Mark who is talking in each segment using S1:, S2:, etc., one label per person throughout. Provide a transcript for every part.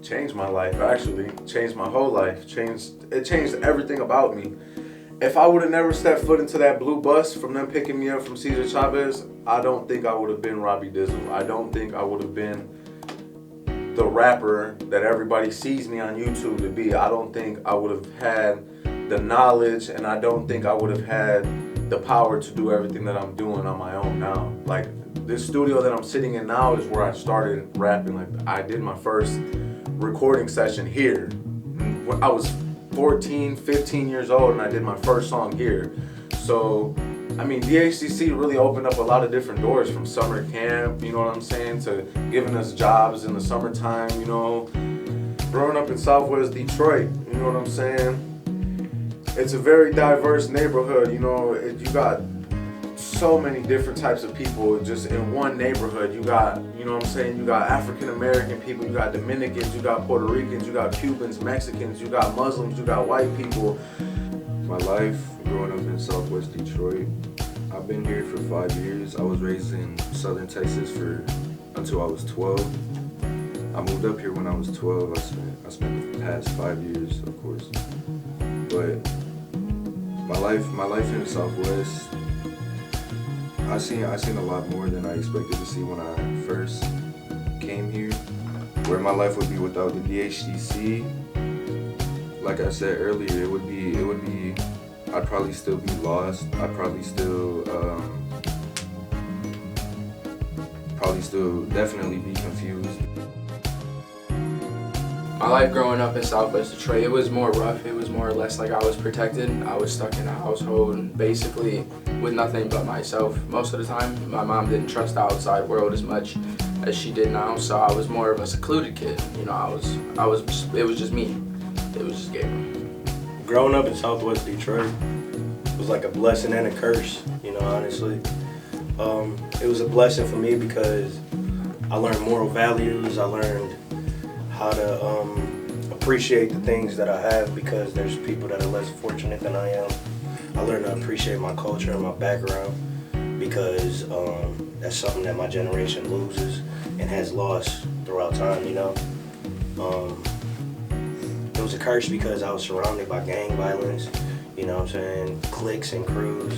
S1: changed my life, actually. Changed my whole life. It changed everything about me. If I would have never stepped foot into that blue bus from them picking me up from Cesar Chavez, I don't think I would have been Robbie Dizzle. I don't think I would have been the rapper that everybody sees me on YouTube to be. I don't think I would have had the knowledge, and I don't think I would have had the power to do everything that I'm doing on my own now. Like, this studio that I'm sitting in now is where I started rapping. Like, I did my first recording session here. I was 14, 15 years old, and I did my first song here. So, I mean, DHCC really opened up a lot of different doors, from summer camp, you know what I'm saying, to giving us jobs in the summertime, you know. Growing up in Southwest Detroit, you know what I'm saying? It's a very diverse neighborhood, you know. You got so many different types of people just in one neighborhood. You got, you know what I'm saying, you got African American people, you got Dominicans, you got Puerto Ricans, you got Cubans, Mexicans, you got Muslims, you got white people.
S2: My life growing up in Southwest Detroit, I've been here for 5 years. I was raised in Southern Texas until I was 12. I moved up here when I was 12. I spent the past 5 years, of course. But my life in the Southwest, I seen a lot more than I expected to see when I first came here. Where my life would be without the DHDC, like I said earlier, it would be, I'd probably still be lost. I'd probably still definitely be confused.
S3: My life growing up in Southwest Detroit, it was more rough. It was more or less like I was protected. I was stuck in a household basically with nothing but myself most of the time. My mom didn't trust the outside world as much as she did now, so I was more of a secluded kid. You know, it was just me. It was just Gabriel.
S4: Growing up in Southwest Detroit was like a blessing and a curse, you know, honestly. It was a blessing for me because I learned moral values. I learned how to appreciate the things that I have, because there's people that are less fortunate than I am. I learned to appreciate my culture and my background, because that's something that my generation loses and has lost throughout time, you know. It was a curse because I was surrounded by gang violence, you know what I'm saying, cliques and crews,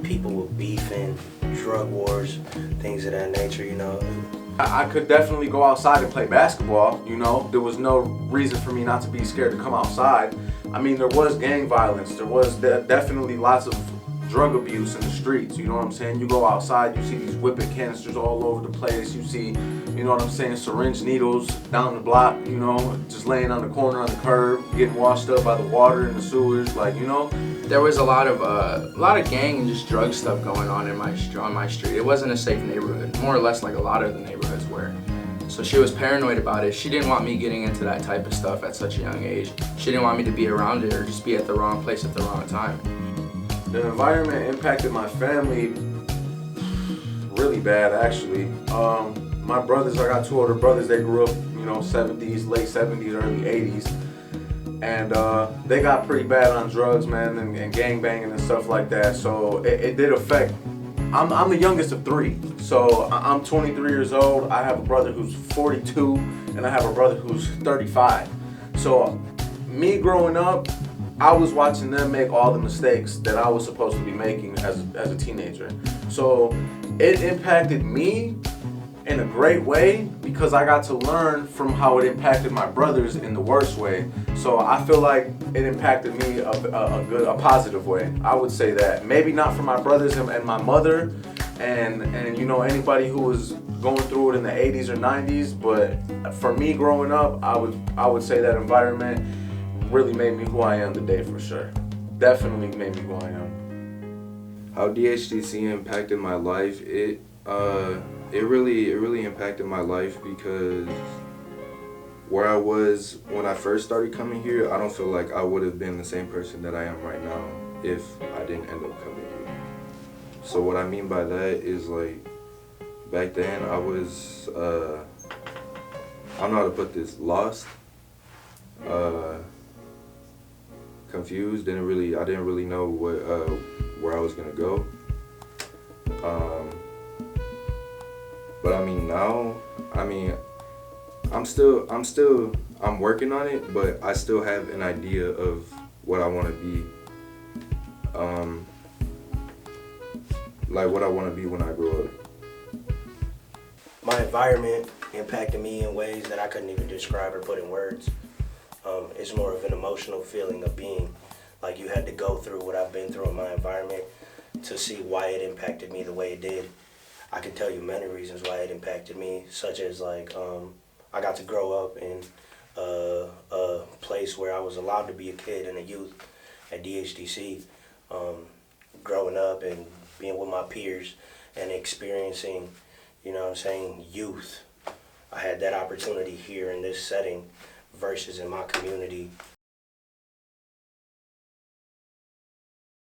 S4: people with beefing, drug wars, things of that nature, you know.
S1: I could definitely go outside and play basketball, you know. There was no reason for me not to be scared to come outside. I mean, there was gang violence. There was definitely lots of drug abuse in the streets, you know what I'm saying? You go outside, you see these whippet canisters all over the place. You see, you know what I'm saying, syringe needles down the block, you know, just laying on the corner on the curb, getting washed up by the water in the sewers, like, you know.
S3: There was a lot of gang and just drug stuff going on on my street. It wasn't a safe neighborhood, more or less like a lot of the neighborhoods were. So she was paranoid about it. She didn't want me getting into that type of stuff at such a young age. She didn't want me to be around it or just be at the wrong place at the wrong time.
S1: The environment impacted my family really bad, actually. My brothers, I got two older brothers, they grew up, you know, 70s, late 70s, early 80s. And they got pretty bad on drugs, man, and gang banging and stuff like that. So it did affect. I'm the youngest of three. So I'm 23 years old. I have a brother who's 42, and I have a brother who's 35. So me growing up, I was watching them make all the mistakes that I was supposed to be making as a teenager. So it impacted me in a great way, because I got to learn from how it impacted my brothers in the worst way. So I feel like it impacted me a positive way. I would say that. Maybe not for my brothers and my mother and you know, anybody who was going through it in the 80s or 90s, but for me growing up, I would say that environment really made me who I am today, for sure. Definitely made me who I am.
S2: How DHDC impacted my life, it really impacted my life, because where I was when I first started coming here, I don't feel like I would have been the same person that I am right now if I didn't end up coming here. So what I mean by that is, like, back then I was, I don't know how to put this, lost, confused, I didn't really know where I was gonna go. But I mean now, I'm still I'm working on it, but I still have an idea of what I want to be. Like what I want to be when I grow up.
S5: My environment impacted me in ways that I couldn't even describe or put in words. It's more of an emotional feeling of being. Like you had to go through what I've been through in my environment to see why it impacted me the way it did. I can tell you many reasons why it impacted me, such as like I got to grow up in a place where I was allowed to be a kid and a youth at DHDC. Growing up and being with my peers and experiencing, you know what I'm saying, youth. I had that opportunity here in this setting versus in my community